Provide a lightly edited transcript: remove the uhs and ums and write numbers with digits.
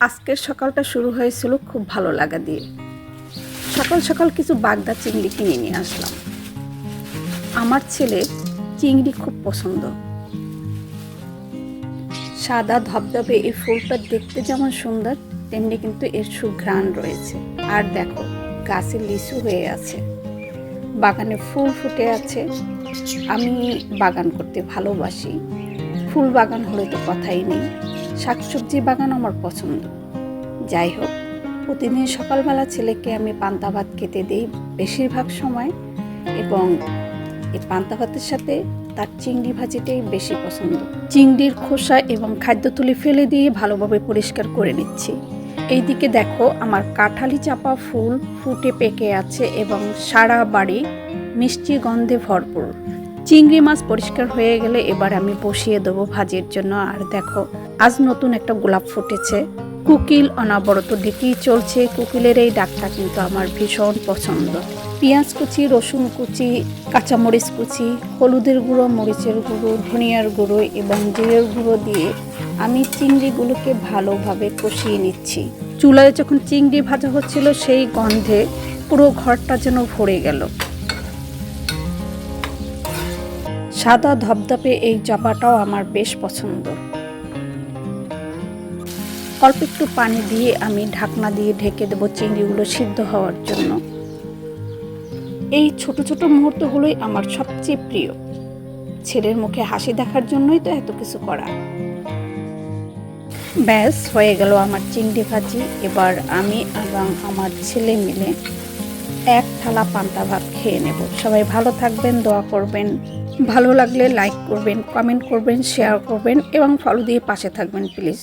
আজকের সকালটা শুরু হয়েছিল খুব ভালো লাগা দিয়ে। সকাল সকাল কিছু বাগদা চিংড়ি কিনে নিয়ে আসলাম। আমার ছেলে চিংড়ি খুব পছন্দ। সাদা ধবধবে এই ফুলটা দেখতে যেমন সুন্দর, তেমনি কিন্তু এর সুঘ্রাণ রয়েছে। আর দেখো, গাছে লিচু হয়ে আছে, বাগানে ফুল ফুটে আছে। আমি বাগান করতে ভালোবাসি, ফুল বাগান হলে তো কথাই নেই। শাকসবজি বাগান আমার পছন্দ। যাই হোক, প্রতিদিন সকালবেলা ছেলেকে আমি পান্তা ভাত খেতে দিই বেশিরভাগ সময়, এবং এই পান্তা ভাতের সাথে তার চিংড়ি ভাজিটাই বেশি পছন্দ। চিংড়ির খোসা এবং খাদ্য তুলে ফেলে দিয়ে ভালোভাবে পরিষ্কার করে নিচ্ছি। এইদিকে দেখো, আমার কাঁঠালি চাপা ফুল ফুটে পেকে আছে এবং সারা বাড়ি মিষ্টি গন্ধে ভরপুর। চিংড়ি মাছ পরিষ্কার হয়ে গেলে এবার আমি বসিয়ে দেবো ভাজির জন্য। আর দেখো, আজ নতুন একটা গোলাপ ফুটেছে। কোকিল অনবরত ডেকেই চলছে। কোকিলের এই ডাকটা কিন্তু আমার ভীষণ পছন্দ। পেঁয়াজ কুচি, রসুন কুচি, কাঁচামরিচ কুচি, হলুদের গুঁড়ো, মরিচের গুঁড়ো, ধনিয়ার গুঁড়ো এবং জিরের গুঁড়ো দিয়ে আমি চিংড়িগুলোকে ভালোভাবে কষিয়ে নিচ্ছি। চুলায় যখন চিংড়ি ভাজা হচ্ছিল, সেই গন্ধে পুরো ঘরটা যেন ভরে গেল। সাদা ধবধবে এই চাপাটাও আমার বেশ পছন্দ। অল্প একটু পানি দিয়ে আমি ঢাকনা দিয়ে ঢেকে দেবো চিংড়িগুলো সিদ্ধ হওয়ার জন্য। এই ছোট ছোট মুহূর্তগুলোই আমার সবচেয়ে প্রিয়। ছেলের মুখে হাসি দেখার জন্যই তো এত কিছু করা। ব্যাস হয়ে গেল আমার চিংড়ি ভাজি। এবার আমি এবং আমার ছেলে মিলে এক থালা পান্তা ভাত খেয়ে নেব। সবাই ভালো থাকবেন, দোয়া করবেন। ভালো লাগলে লাইক করবেন, কমেন্ট করবেন, শেয়ার করবেন এবং ফলো দিয়ে পাশে থাকবেন প্লিজ।